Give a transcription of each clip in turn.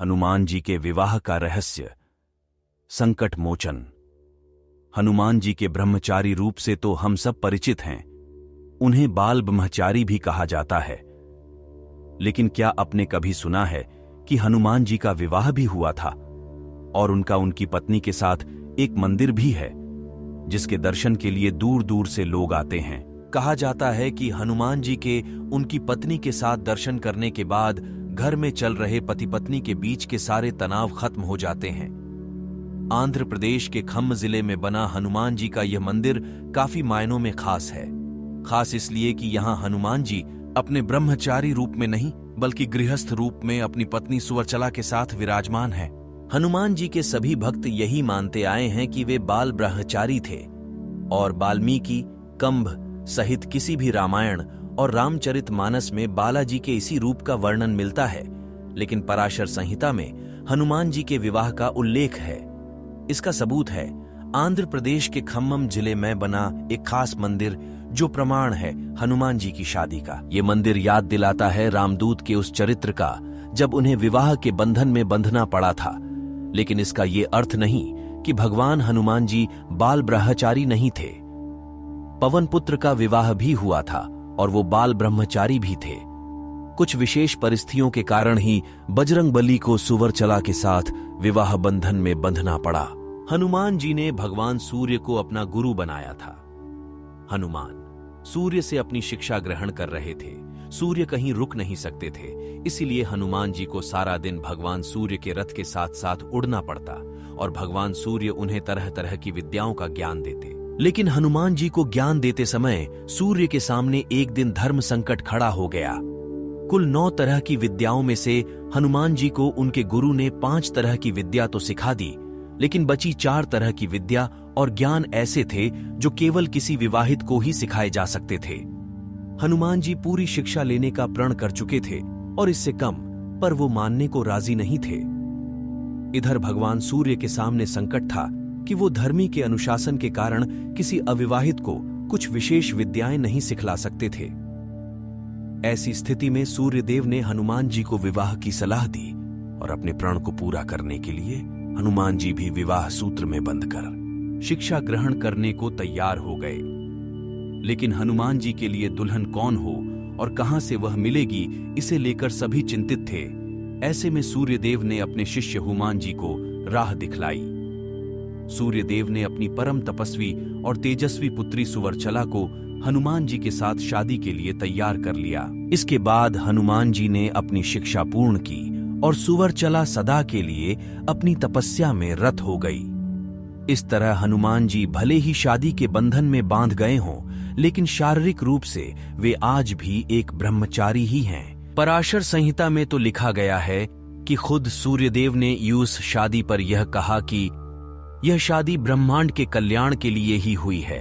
हनुमान जी के विवाह का रहस्य। संकट मोचन। हनुमान जी के ब्रह्मचारी रूप से तो हम सब परिचित हैं, उन्हें बाल ब्रह्मचारी भी कहा जाता है। लेकिन क्या आपने कभी सुना है कि हनुमान जी का विवाह भी हुआ था और उनका उनकी पत्नी के साथ एक मंदिर भी है जिसके दर्शन के लिए दूर दूर से लोग आते हैं। कहा जाता है कि हनुमान जी के उनकी पत्नी के साथ दर्शन करने के बाद घर में चल रहे पति पत्नी के बीच के सारे तनाव खत्म हो जाते हैं। आंध्र प्रदेश के खम्म जिले में बना हनुमान जी का यह मंदिर काफी मायनों में खास है। खास इसलिए कि यहाँ हनुमान जी अपने ब्रह्मचारी रूप में नहीं बल्कि गृहस्थ रूप में अपनी पत्नी सुवर्चला के साथ विराजमान है। हनुमान जी के सभी भक्त यही मानते आए हैं कि वे बाल ब्रह्मचारी थे और वाल्मीकि, कंभ सहित किसी भी रामायण और रामचरितमानस में बालाजी के इसी रूप का वर्णन मिलता है, लेकिन पराशर संहिता में हनुमान जी के विवाह का उल्लेख है। इसका सबूत है आंध्र प्रदेश के खम्मम जिले में बना एक खास मंदिर जो प्रमाण है हनुमान जी की शादी का। ये मंदिर याद दिलाता है रामदूत के उस चरित्र का जब उन्हें विवाह के बंधन में बंधना पड़ा था। लेकिन इसका ये अर्थ नहीं कि भगवान हनुमान जी बाल ब्रह्मचारी नहीं थे। पवन पुत्र का विवाह भी हुआ था और वो बाल ब्रह्मचारी भी थे। कुछ विशेष परिस्थितियों के कारण ही बजरंगबली को सुवर्चला के साथ विवाह बंधन में बंधना पड़ा। हनुमान जी ने भगवान सूर्य को अपना गुरु बनाया था। हनुमान सूर्य से अपनी शिक्षा ग्रहण कर रहे थे। सूर्य कहीं रुक नहीं सकते थे, इसीलिए हनुमान जी को सारा दिन भगवान सूर्य के रथ के साथ साथ उड़ना पड़ता और भगवान सूर्य उन्हें तरह तरह की विद्याओं का ज्ञान देते। लेकिन हनुमान जी को ज्ञान देते समय सूर्य के सामने एक दिन धर्म संकट खड़ा हो गया। कुल 9 तरह की विद्याओं में से हनुमान जी को उनके गुरु ने 5 तरह की विद्या तो सिखा दी, लेकिन बची 4 तरह की विद्या और ज्ञान ऐसे थे जो केवल किसी विवाहित को ही सिखाए जा सकते थे। हनुमान जी पूरी शिक्षा लेने का प्रण कर चुके थे और इससे कम, पर वो मानने को राजी नहीं थे। इधर भगवान सूर्य के सामने संकट था कि वो धर्मी के अनुशासन के कारण किसी अविवाहित को कुछ विशेष विद्याएं नहीं सिखला सकते थे। ऐसी स्थिति में सूर्यदेव ने हनुमान जी को विवाह की सलाह दी और अपने प्रण को पूरा करने के लिए हनुमान जी भी विवाह सूत्र में बंधकर शिक्षा ग्रहण करने को तैयार हो गए। लेकिन हनुमान जी के लिए दुल्हन कौन हो और कहां से वह मिलेगी, इसे लेकर सभी चिंतित थे। ऐसे में सूर्यदेव ने अपने शिष्य हनुमान जी को राह दिखलाई। सूर्यदेव ने अपनी परम तपस्वी और तेजस्वी पुत्री सुवर्चला को हनुमान जी के साथ शादी के लिए तैयार कर लिया। इसके बाद हनुमान जी ने अपनी शिक्षा पूर्ण की और सुवर्चला सदा के लिए अपनी तपस्या में रत हो गई। इस तरह हनुमान जी भले ही शादी के बंधन में बांध गए हों, लेकिन शारीरिक रूप से वे आज भी एक ब्रह्मचारी ही हैं। पराशर संहिता में तो लिखा गया है कि खुद सूर्यदेव ने उस शादी पर यह कहा कि यह शादी ब्रह्मांड के कल्याण के लिए ही हुई है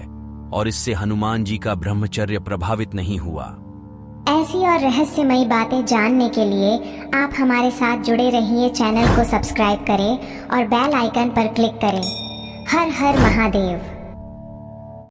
और इससे हनुमान जी का ब्रह्मचर्य प्रभावित नहीं हुआ। ऐसी और रहस्यमयी बातें जानने के लिए आप हमारे साथ जुड़े रहिए। चैनल को सब्सक्राइब करें और बेल आइकन पर क्लिक करें। हर हर महादेव।